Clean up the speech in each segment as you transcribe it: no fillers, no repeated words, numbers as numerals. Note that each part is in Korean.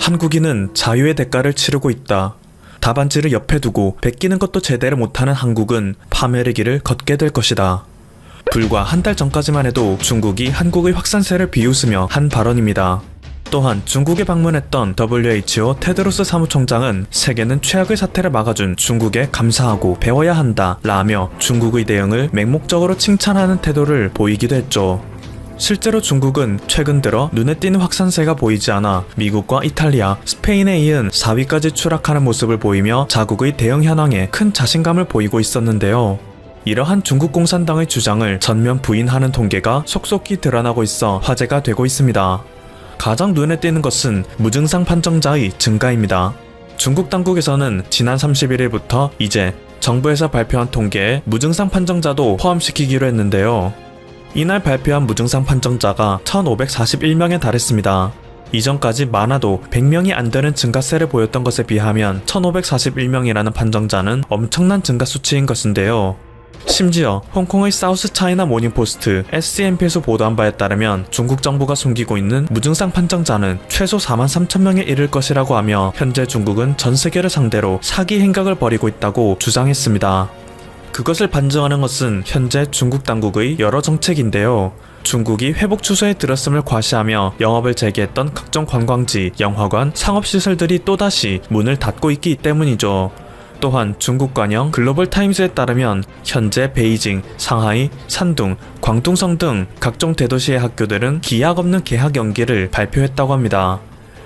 한국인은 자유의 대가를 치르고 있다. 답안지를 옆에 두고 베끼는 것도 제대로 못하는 한국은 파멸의 길을 걷게 될 것이다. 불과 한 달 전까지만 해도 중국이 한국의 확산세를 비웃으며 한 발언입니다. 또한 중국에 방문했던 WHO 테드로스 사무총장은 세계는 최악의 사태를 막아준 중국에 감사하고 배워야 한다 라며 중국의 대응을 맹목적으로 칭찬하는 태도를 보이기도 했죠. 실제로 중국은 최근 들어 눈에 띄는 확산세가 보이지 않아 미국과 이탈리아, 스페인에 이은 4위까지 추락하는 모습을 보이며 자국의 대응 현황에 큰 자신감을 보이고 있었는데요. 이러한 중국 공산당의 주장을 전면 부인하는 통계가 속속히 드러나고 있어 화제가 되고 있습니다. 가장 눈에 띄는 것은 무증상 판정자의 증가입니다. 중국 당국에서는 지난 31일부터 이제 정부에서 발표한 통계에 무증상 판정자도 포함시키기로 했는데요. 이날 발표한 무증상 판정자가 1541명에 달했습니다. 이전까지 많아도 100명이 안 되는 증가세를 보였던 것에 비하면 1541명이라는 판정자는 엄청난 증가 수치인 것인데요. 심지어 홍콩의 사우스 차이나 모닝포스트 SCMP에서 보도한 바에 따르면 중국 정부가 숨기고 있는 무증상 판정자는 최소 43,000명에 이를 것이라고 하며 현재 중국은 전 세계를 상대로 사기 행각을 벌이고 있다고 주장했습니다. 그것을 반증하는 것은 현재 중국 당국의 여러 정책인데요. 중국이 회복 추세에 들었음을 과시하며 영업을 재개했던 각종 관광지, 영화관, 상업시설들이 또다시 문을 닫고 있기 때문이죠. 또한 중국관영 글로벌타임즈에 따르면 현재 베이징, 상하이, 산둥, 광둥성 등 각종 대도시의 학교들은 기약 없는 개학 연기를 발표했다고 합니다.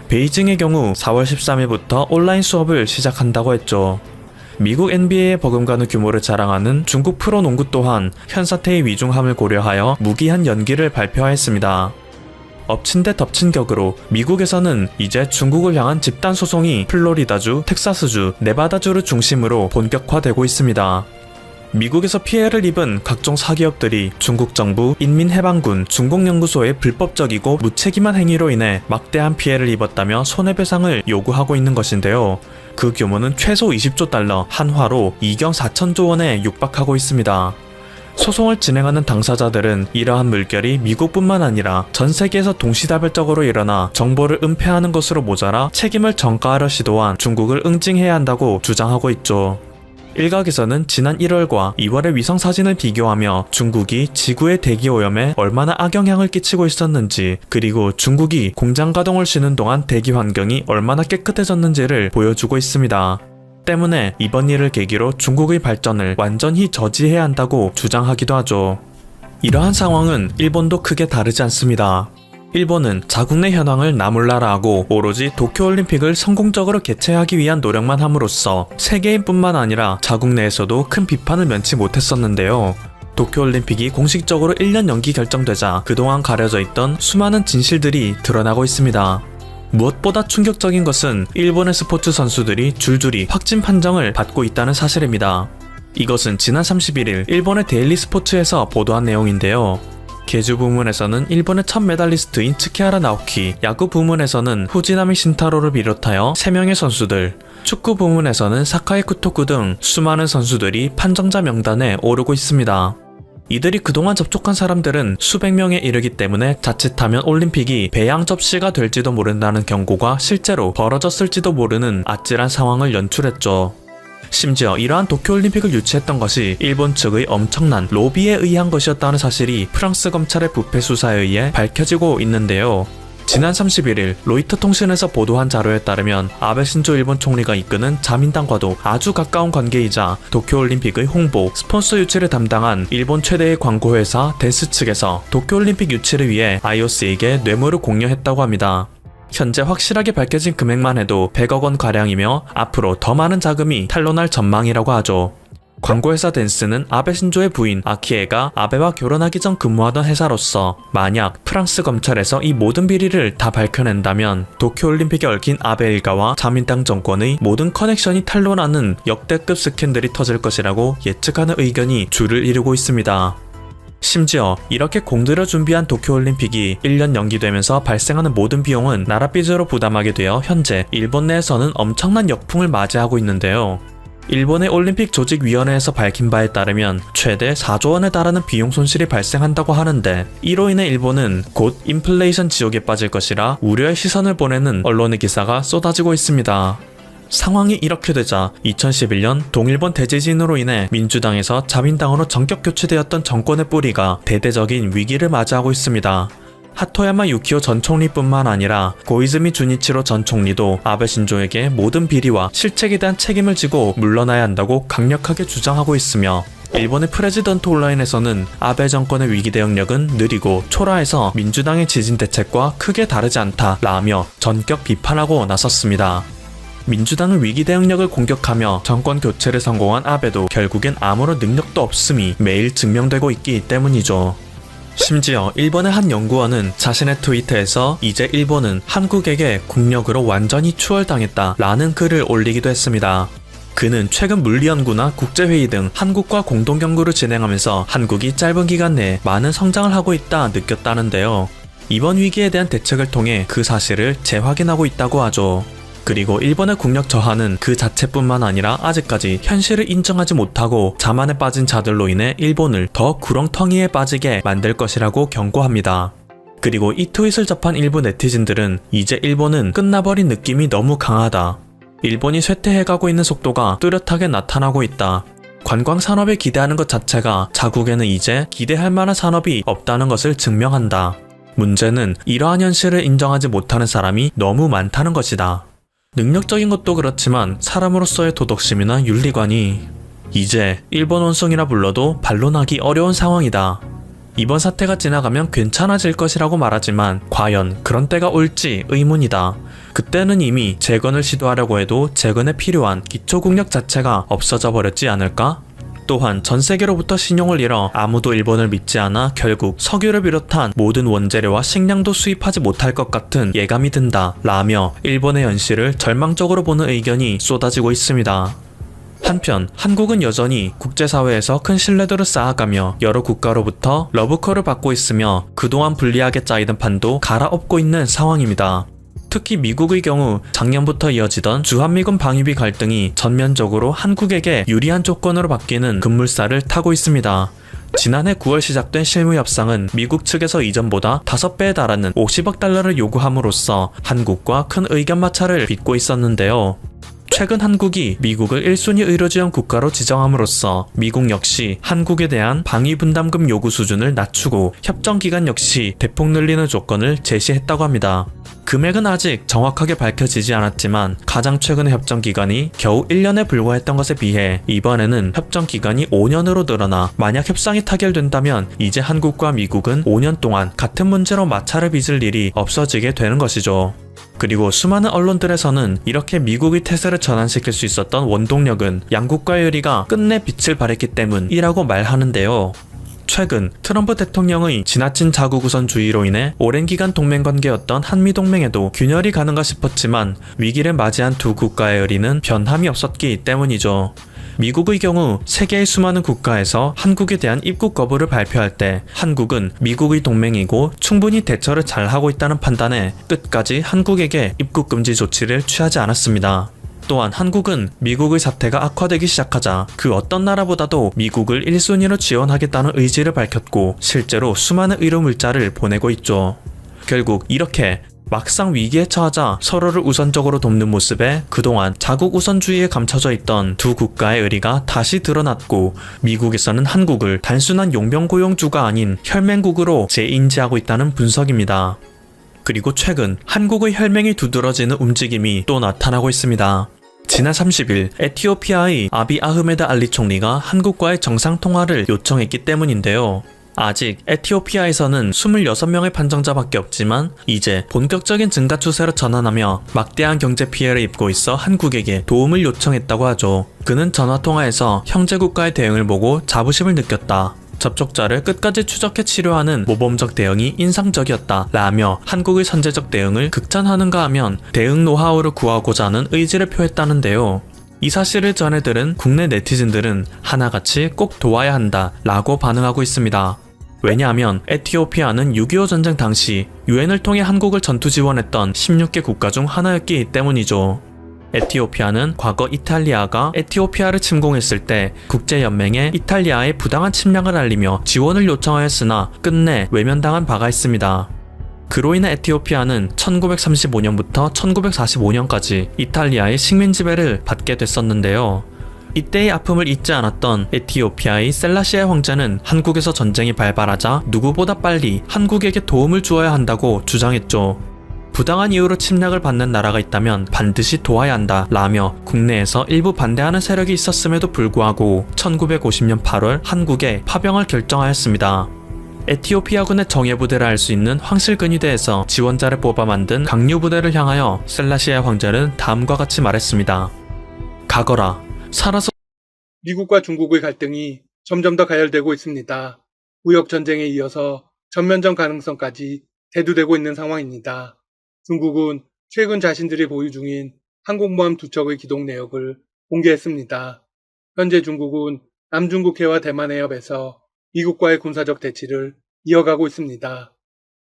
베이징의 경우 4월 13일부터 온라인 수업을 시작한다고 했죠. 미국 NBA에 버금가는 규모를 자랑하는 중국 프로농구 또한 현 사태의 위중함을 고려하여 무기한 연기를 발표하였습니다. 엎친 데 덮친 격으로 미국에서는 이제 중국을 향한 집단 소송이 플로리다주, 텍사스주, 네바다주를 중심으로 본격화되고 있습니다. 미국에서 피해를 입은 각종 사기업들이 중국 정부, 인민해방군, 중공연구소의 불법적이고 무책임한 행위로 인해 막대한 피해를 입었다며 손해배상을 요구하고 있는 것인데요. 그 규모는 최소 20조 달러, 한화로 2경 4천조 원에 육박하고 있습니다. 소송을 진행하는 당사자들은 이러한 물결이 미국뿐만 아니라 전 세계에서 동시다발적으로 일어나 정보를 은폐하는 것으로 모자라 책임을 전가하려 시도한 중국을 응징해야 한다고 주장하고 있죠. 일각에서는 지난 1월과 2월의 위성사진을 비교하며 중국이 지구의 대기오염에 얼마나 악영향을 끼치고 있었는지, 그리고 중국이 공장 가동을 쉬는 동안 대기 환경이 얼마나 깨끗해졌는지를 보여주고 있습니다. 때문에 이번 일을 계기로 중국의 발전을 완전히 저지해야 한다고 주장하기도 하죠. 이러한 상황은 일본도 크게 다르지 않습니다. 일본은 자국 내 현황을 나몰라라하고 오로지 도쿄올림픽을 성공적으로 개최하기 위한 노력만 함으로써 세계인뿐만 아니라 자국 내에서도 큰 비판을 면치 못했었는데요. 도쿄올림픽이 공식적으로 1년 연기 결정되자 그동안 가려져 있던 수많은 진실들이 드러나고 있습니다. 무엇보다 충격적인 것은 일본의 스포츠 선수들이 줄줄이 확진 판정을 받고 있다는 사실입니다. 이것은 지난 31일 일본의 데일리 스포츠에서 보도한 내용인데요. 계주 부문에서는 일본의 첫 메달리스트인 츠키하라 나오키, 야구 부문에서는 후지나미 신타로를 비롯하여 3명의 선수들, 축구 부문에서는 사카이 쿠토쿠 등 수많은 선수들이 판정자 명단에 오르고 있습니다. 이들이 그동안 접촉한 사람들은 수백 명에 이르기 때문에 자칫하면 올림픽이 배양 접시가 될지도 모른다는 경고가 실제로 벌어졌을지도 모르는 아찔한 상황을 연출했죠. 심지어 이러한 도쿄올림픽을 유치했던 것이 일본 측의 엄청난 로비에 의한 것이었다는 사실이 프랑스 검찰의 부패 수사에 의해 밝혀지고 있는데요. 지난 31일 로이터 통신에서 보도한 자료에 따르면 아베 신조 일본 총리가 이끄는 자민당과도 아주 가까운 관계이자 도쿄올림픽의 홍보, 스폰서 유치를 담당한 일본 최대의 광고회사 댄스 측에서 도쿄올림픽 유치를 위해 IOC에게 뇌물을 공여했다고 합니다. 현재 확실하게 밝혀진 금액만 해도 100억 원 가량이며 앞으로 더 많은 자금이 탄로날 전망이라고 하죠. 광고회사 댄스는 아베 신조의 부인 아키에가 아베와 결혼하기 전 근무하던 회사로서 만약 프랑스 검찰에서 이 모든 비리를 다 밝혀낸다면 도쿄올림픽에 얽힌 아베 일가와 자민당 정권의 모든 커넥션이 탄로나는 역대급 스캔들이 터질 것이라고 예측하는 의견이 줄을 이루고 있습니다. 심지어 이렇게 공들여 준비한 도쿄올림픽이 1년 연기되면서 발생하는 모든 비용은 나라 빚으로 부담하게 되어 현재 일본 내에서는 엄청난 역풍을 맞이하고 있는데요. 일본의 올림픽 조직위원회에서 밝힌 바에 따르면 최대 4조 원에 달하는 비용 손실이 발생한다고 하는데, 이로 인해 일본은 곧 인플레이션 지옥에 빠질 것이라 우려의 시선을 보내는 언론의 기사가 쏟아지고 있습니다. 상황이 이렇게 되자 2011년 동일본 대지진으로 인해 민주당에서 자민당으로 전격 교체되었던 정권의 뿌리가 대대적인 위기를 맞이하고 있습니다. 하토야마 유키오 전 총리뿐만 아니라 고이즈미 주니치로 전 총리도 아베 신조에게 모든 비리와 실책에 대한 책임을 지고 물러나야 한다고 강력하게 주장하고 있으며, 일본의 프레지던트 온라인에서는 아베 정권의 위기 대응력은 느리고 초라해서 민주당의 지진 대책과 크게 다르지 않다라며 전격 비판하고 나섰습니다. 민주당의 위기 대응력을 공격하며 정권 교체를 성공한 아베도 결국엔 아무런 능력도 없음이 매일 증명되고 있기 때문이죠. 심지어 일본의 한 연구원은 자신의 트위터에서 이제 일본은 한국에게 국력으로 완전히 추월당했다 라는 글을 올리기도 했습니다. 그는 최근 물리연구나 국제회의 등 한국과 공동연구를 진행하면서 한국이 짧은 기간 내에 많은 성장을 하고 있다 느꼈다는데요. 이번 위기에 대한 대책을 통해 그 사실을 재확인하고 있다고 하죠. 그리고 일본의 국력 저하는 그 자체뿐만 아니라 아직까지 현실을 인정하지 못하고 자만에 빠진 자들로 인해 일본을 더 구렁텅이에 빠지게 만들 것이라고 경고합니다. 그리고 이 트윗을 접한 일부 네티즌들은 이제 일본은 끝나버린 느낌이 너무 강하다. 일본이 쇠퇴해가고 있는 속도가 뚜렷하게 나타나고 있다. 관광 산업에 기대하는 것 자체가 자국에는 이제 기대할 만한 산업이 없다는 것을 증명한다. 문제는 이러한 현실을 인정하지 못하는 사람이 너무 많다는 것이다. 능력적인 것도 그렇지만 사람으로서의 도덕심이나 윤리관이 이제 일본 원숭이라 불러도 반론하기 어려운 상황이다. 이번 사태가 지나가면 괜찮아질 것이라고 말하지만 과연 그런 때가 올지 의문이다. 그때는 이미 재건을 시도하려고 해도 재건에 필요한 기초국력 자체가 없어져 버렸지 않을까? 또한 전 세계로부터 신용을 잃어 아무도 일본을 믿지 않아 결국 석유를 비롯한 모든 원재료와 식량도 수입하지 못할 것 같은 예감이 든다 라며 일본의 현실을 절망적으로 보는 의견이 쏟아지고 있습니다. 한편 한국은 여전히 국제사회에서 큰 신뢰도를 쌓아가며 여러 국가로부터 러브콜을 받고 있으며 그동안 불리하게 짜이던 판도 갈아엎고 있는 상황입니다. 특히 미국의 경우 작년부터 이어지던 주한미군 방위비 갈등이 전면적으로 한국에게 유리한 조건으로 바뀌는 급물살을 타고 있습니다. 지난해 9월 시작된 실무 협상은 미국 측에서 이전보다 5배에 달하는 50억 달러를 요구함으로써 한국과 큰 의견 마찰을 빚고 있었는데요. 최근 한국이 미국을 1순위 의료지원 국가로 지정함으로써 미국 역시 한국에 대한 방위 분담금 요구 수준을 낮추고 협정 기간 역시 대폭 늘리는 조건을 제시했다고 합니다. 금액은 아직 정확하게 밝혀지지 않았지만 가장 최근의 협정 기간이 겨우 1년에 불과했던 것에 비해 이번에는 협정 기간이 5년으로 늘어나 만약 협상이 타결된다면 이제 한국과 미국은 5년 동안 같은 문제로 마찰을 빚을 일이 없어지게 되는 것이죠. 그리고 수많은 언론들에서는 이렇게 미국의 태세를 전환시킬 수 있었던 원동력은 양국과의 의리가 끝내 빛을 발했기 때문이라고 말하는데요. 최근 트럼프 대통령의 지나친 자국우선주의로 인해 오랜 기간 동맹관계였던 한미동맹에도 균열이 가는가 싶었지만 위기를 맞이한 두 국가의 의리는 변함이 없었기 때문이죠. 미국의 경우 세계의 수많은 국가에서 한국에 대한 입국 거부를 발표할 때 한국은 미국의 동맹이고 충분히 대처를 잘하고 있다는 판단에 끝까지 한국에게 입국 금지 조치를 취하지 않았습니다. 또한 한국은 미국의 사태가 악화되기 시작하자 그 어떤 나라보다도 미국을 1순위로 지원하겠다는 의지를 밝혔고 실제로 수많은 의료 물자를 보내고 있죠. 결국 이렇게 막상 위기에 처하자 서로를 우선적으로 돕는 모습에 그동안 자국 우선주의에 감춰져 있던 두 국가의 의리가 다시 드러났고 미국에서는 한국을 단순한 용병고용주가 아닌 혈맹국으로 재인지하고 있다는 분석입니다. 그리고 최근 한국의 혈맹이 두드러지는 움직임이 또 나타나고 있습니다. 지난 30일 에티오피아의 아비 아흐메드 알리 총리가 한국과의 정상통화를 요청했기 때문인데요. 아직 에티오피아에서는 26명의 판정자밖에 없지만 이제 본격적인 증가 추세로 전환하며 막대한 경제 피해를 입고 있어 한국에게 도움을 요청했다고 하죠. 그는 전화통화에서 형제국가의 대응을 보고 자부심을 느꼈다. 접촉자를 끝까지 추적해 치료하는 모범적 대응이 인상적이었다 라며 한국의 선제적 대응을 극찬하는가 하면 대응 노하우를 구하고자 하는 의지를 표했다는데요. 이 사실을 전해 들은 국내 네티즌들은 하나같이 꼭 도와야 한다 라고 반응하고 있습니다. 왜냐하면 에티오피아는 6.25 전쟁 당시 유엔을 통해 한국을 전투 지원했던 16개 국가 중 하나였기 때문이죠. 에티오피아는 과거 이탈리아가 에티오피아를 침공했을 때 국제연맹에 이탈리아의 부당한 침략을 알리며 지원을 요청하였으나 끝내 외면당한 바가 있습니다. 그로 인해 에티오피아는 1935년부터 1945년까지 이탈리아의 식민 지배를 받게 됐었는데요. 이때의 아픔을 잊지 않았던 에티오피아의 셀라시아 황제는 한국에서 전쟁이 발발하자 누구보다 빨리 한국에게 도움을 주어야 한다고 주장했죠. 부당한 이유로 침략을 받는 나라가 있다면 반드시 도와야 한다 라며 국내에서 일부 반대하는 세력이 있었음에도 불구하고 1950년 8월 한국에 파병을 결정하였습니다. 에티오피아군의 정예부대를 할 수 있는 황실근위대에서 지원자를 뽑아 만든 강류부대를 향하여 셀라시아 황제는 다음과 같이 말했습니다. 가거라. 살아서 미국과 중국의 갈등이 점점 더 가열되고 있습니다. 무역 전쟁에 이어서 전면전 가능성까지 대두되고 있는 상황입니다. 중국은 최근 자신들이 보유 중인 항공모함 2척의 기동 내역을 공개했습니다. 현재 중국은 남중국해와 대만 해협에서 미국과의 군사적 대치를 이어가고 있습니다.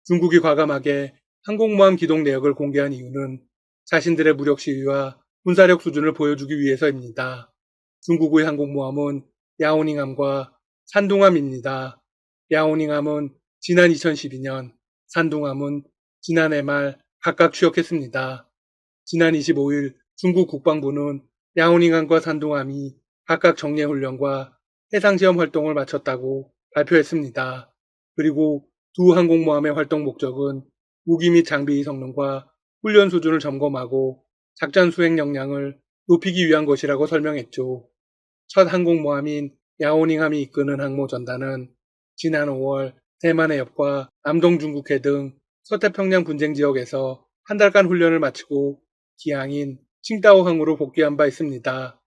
중국이 과감하게 항공모함 기동 내역을 공개한 이유는 자신들의 무력 시위와 군사력 수준을 보여주기 위해서입니다. 중국의 항공모함은 야오닝함과 산둥함입니다. 야오닝함은 지난 2012년, 산둥함은 지난해 말 각각 취역했습니다. 지난 25일 중국 국방부는 야오닝함과 산둥함이 각각 정례훈련과 해상시험 활동을 마쳤다고 발표했습니다. 그리고 두 항공모함의 활동 목적은 무기 및 장비의 성능과 훈련 수준을 점검하고 작전 수행 역량을 높이기 위한 것이라고 설명했죠. 첫 항공모함인 야오닝함이 이끄는 항모전단은 지난 5월 대만 해협과 남동 중국해 등 서태평양 분쟁 지역에서 한 달간 훈련을 마치고 기항인 칭다오항으로 복귀한 바 있습니다.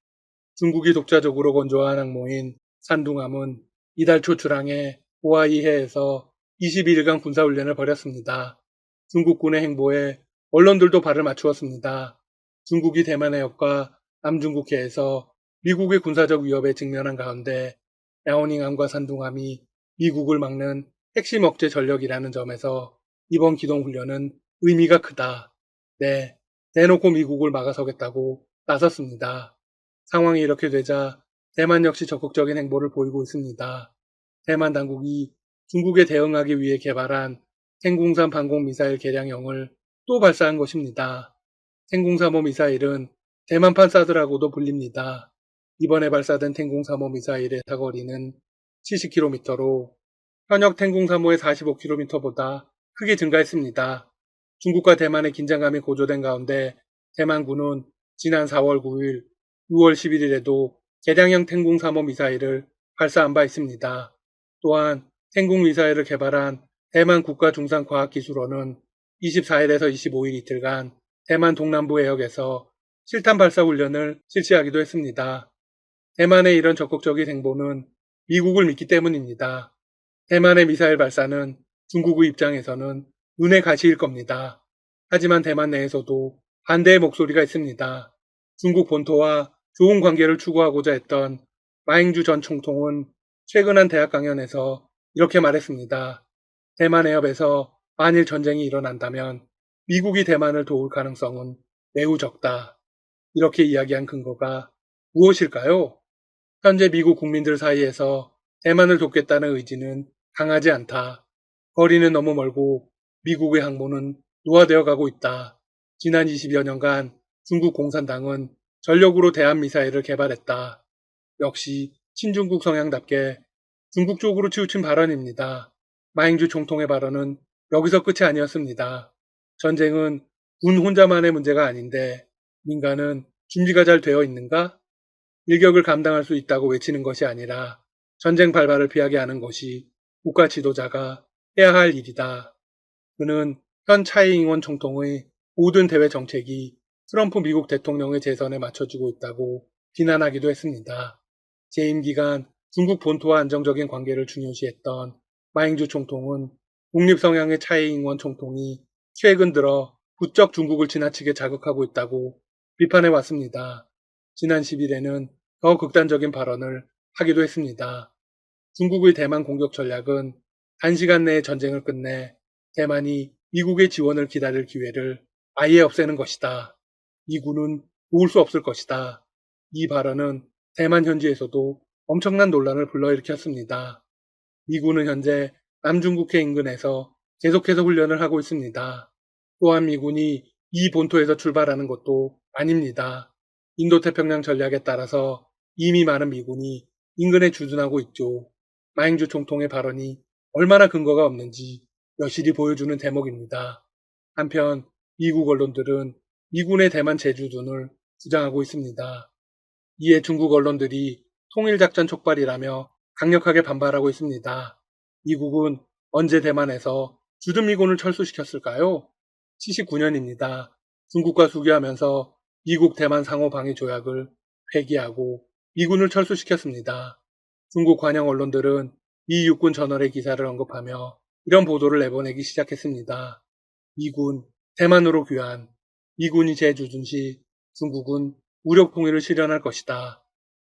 중국이 독자적으로 건조한 항모인 산둥함은 이달 초 출항해 호와이 해에서 22일간 군사훈련을 벌였습니다. 중국군의 행보에 언론들도 발을 맞추었습니다. 중국이 대만 해협과 남중국해에서 미국의 군사적 위협에 직면한 가운데 야오닝함과 산둥함이 미국을 막는 핵심 억제 전력이라는 점에서 이번 기동훈련은 의미가 크다. 네, 대놓고 미국을 막아서겠다고 나섰습니다. 상황이 이렇게 되자 대만 역시 적극적인 행보를 보이고 있습니다. 대만 당국이 중국에 대응하기 위해 개발한 텐궁산 방공미사일 개량형을 또 발사한 것입니다. 텐궁3호 미사일은 대만판 사드라고도 불립니다. 이번에 발사된 텐궁3호 미사일의 사거리는 70km로 현역 텐궁3호의 45km보다 크게 증가했습니다. 중국과 대만의 긴장감이 고조된 가운데 대만군은 지난 4월 9일, 6월 11일에도 개량형 텐궁3호 미사일을 발사한 바 있습니다. 또한 텐궁 미사일을 개발한 대만 국가중산과학기술원은 24일에서 25일 이틀간 대만 동남부 해역에서 실탄 발사 훈련을 실시하기도 했습니다. 대만의 이런 적극적인 행보는 미국을 믿기 때문입니다. 대만의 미사일 발사는 중국의 입장에서는 눈의 가시일 겁니다. 하지만 대만 내에서도 반대의 목소리가 있습니다. 중국 본토와 좋은 관계를 추구하고자 했던 마잉주 전 총통은 최근 한 대학 강연에서 이렇게 말했습니다. 대만 해협에서 만일 전쟁이 일어난다면 미국이 대만을 도울 가능성은 매우 적다. 이렇게 이야기한 근거가 무엇일까요? 현재 미국 국민들 사이에서 대만을 돕겠다는 의지는 강하지 않다. 거리는 너무 멀고 미국의 항모는 노화되어 가고 있다. 지난 20여 년간 중국 공산당은 전력으로 대한미사일을 개발했다. 역시 친중국 성향답게 중국 쪽으로 치우친 발언입니다. 마잉주 총통의 발언은 여기서 끝이 아니었습니다. 전쟁은 군 혼자만의 문제가 아닌데 민간은 준비가 잘 되어 있는가? 일격을 감당할 수 있다고 외치는 것이 아니라 전쟁 발발을 피하게 하는 것이 국가 지도자가 해야 할 일이다. 그는 현 차이잉원 총통의 모든 대외 정책이 트럼프 미국 대통령의 재선에 맞춰지고 있다고 비난하기도 했습니다. 재임 기간 중국 본토와 안정적인 관계를 중요시했던 마잉주 총통은 독립 성향의 차이잉원 총통이 최근 들어 부쩍 중국을 지나치게 자극하고 있다고 비판해 왔습니다. 지난 10일에는 더 극단적인 발언을 하기도 했습니다. 중국의 대만 공격 전략은 단시간 내에 전쟁을 끝내 대만이 미국의 지원을 기다릴 기회를 아예 없애는 것이다. 미군은 놓을 수 없을 것이다. 이 발언은 대만 현지에서도 엄청난 논란을 불러일으켰습니다. 미군은 현재 남중국해 인근에서 계속해서 훈련을 하고 있습니다. 또한 미군이 이 본토에서 출발하는 것도 아닙니다. 인도태평양 전략에 따라서 이미 많은 미군이 인근에 주둔하고 있죠. 마행주 총통의 발언이 얼마나 근거가 없는지 여실히 보여주는 대목입니다. 한편 미국 언론들은 미군의 대만 재주둔을 주장하고 있습니다. 이에 중국 언론들이 통일작전 촉발이라며 강력하게 반발하고 있습니다. 미국은 언제 대만에서 주둔미군을 철수시켰을까요? 79년입니다. 중국과 수교하면서 미국 대만 상호방위 조약을 폐기하고 미군을 철수시켰습니다. 중국 관영 언론들은 미 육군 전월의 기사를 언급하며 이런 보도를 내보내기 시작했습니다. 미군 대만으로 귀환, 미군이 재주둔 시 중국은 무력 통일을 실현할 것이다.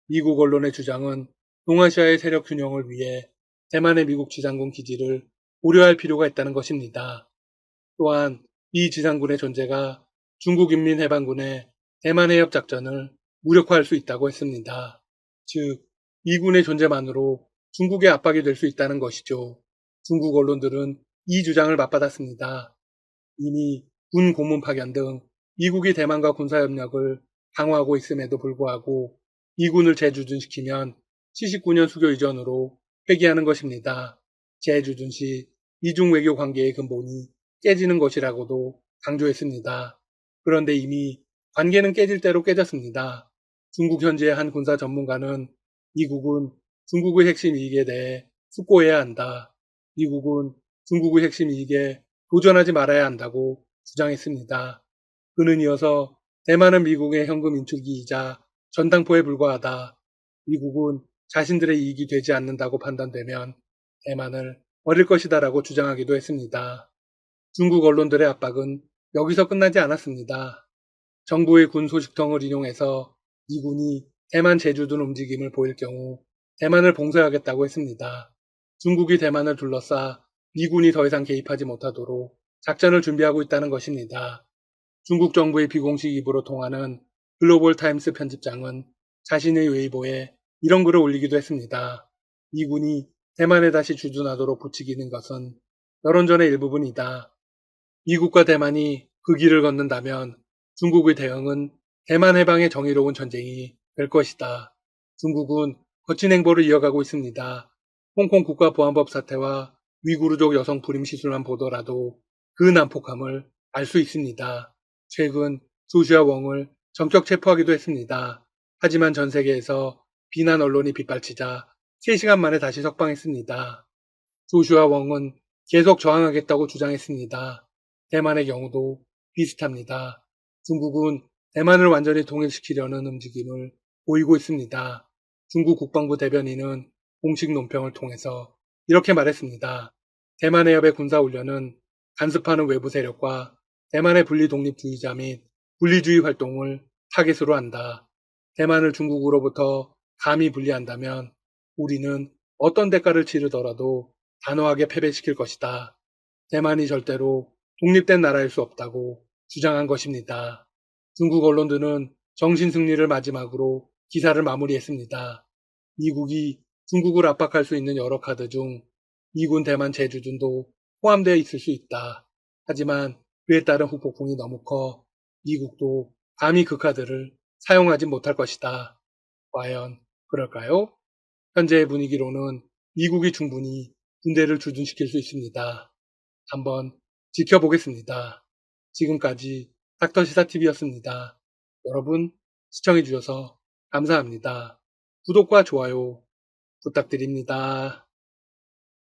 미국 언론의 주장은 동아시아의 세력 균형을 위해 대만의 미국 지상군 기지를 고려할 필요가 있다는 것입니다. 또한 이 지상군의 존재가 중국인민해방군의 대만 해협 작전을 무력화할 수 있다고 했습니다. 즉, 미군의 존재만으로 중국의 압박이 될 수 있다는 것이죠. 중국 언론들은 이 주장을 맞받았습니다. 이미 군 고문 파견 등 미국이 대만과 군사협력을 강화하고 있음에도 불구하고 미군을 재주둔시키면 79년 수교 이전으로 회귀하는 것입니다. 재주둔 시 미중 외교 관계의 근본이 깨지는 것이라고도 강조했습니다. 그런데 이미 관계는 깨질 대로 깨졌습니다. 중국 현지의 한 군사 전문가는 미국은 중국의 핵심 이익에 대해 숙고해야 한다. 미국은 중국의 핵심 이익에 도전하지 말아야 한다고 주장했습니다. 그는 이어서 대만은 미국의 현금 인출기이자 전당포에 불과하다. 미국은 자신들의 이익이 되지 않는다고 판단되면 대만을 버릴 것이다라고 주장하기도 했습니다. 중국 언론들의 압박은 여기서 끝나지 않았습니다. 정부의 군 소식통을 인용해서 미군이 대만 제주둔 움직임을 보일 경우 대만을 봉쇄하겠다고 했습니다. 중국이 대만을 둘러싸 미군이 더 이상 개입하지 못하도록 작전을 준비하고 있다는 것입니다. 중국 정부의 비공식 입으로 통하는 글로벌 타임스 편집장은 자신의 웨이보에 이런 글을 올리기도 했습니다. 미군이 대만에 다시 주둔하도록 부추기는 것은 여론전의 일부분이다. 미국과 대만이 그 길을 걷는다면 중국의 대응은 대만 해방의 정의로운 전쟁이 될 것이다. 중국은 거친 행보를 이어가고 있습니다. 홍콩 국가보안법 사태와 위구르족 여성 불임 시술만 보더라도 그 난폭함을 알 수 있습니다. 최근 조슈아 웡을 전격 체포하기도 했습니다. 하지만 전 세계에서 비난 언론이 빗발치자 3시간 만에 다시 석방했습니다. 조슈아 웡은 계속 저항하겠다고 주장했습니다. 대만의 경우도 비슷합니다. 중국은 대만을 완전히 통일시키려는 움직임을 보이고 있습니다. 중국 국방부 대변인은 공식 논평을 통해서 이렇게 말했습니다. 대만 해협의 군사훈련은 간섭하는 외부 세력과 대만의 분리독립주의자 및 분리주의 활동을 타겟으로 한다. 대만을 중국으로부터 감히 분리한다면 우리는 어떤 대가를 치르더라도 단호하게 패배시킬 것이다. 대만이 절대로 독립된 나라일 수 없다고 주장한 것입니다. 중국 언론들은 정신승리를 마지막으로 기사를 마무리했습니다. 미국이 중국을 압박할 수 있는 여러 카드 중 미군 대만 재주둔도 포함되어 있을 수 있다. 하지만 그에 따른 후폭풍이 너무 커 미국도 감히 그 카드를 사용하지 못할 것이다. 과연 그럴까요? 현재의 분위기로는 미국이 충분히 군대를 주둔시킬 수 있습니다. 한번 지켜보겠습니다. 지금까지 닥터시사TV였습니다. 여러분 시청해주셔서 감사합니다. 구독과 좋아요 부탁드립니다.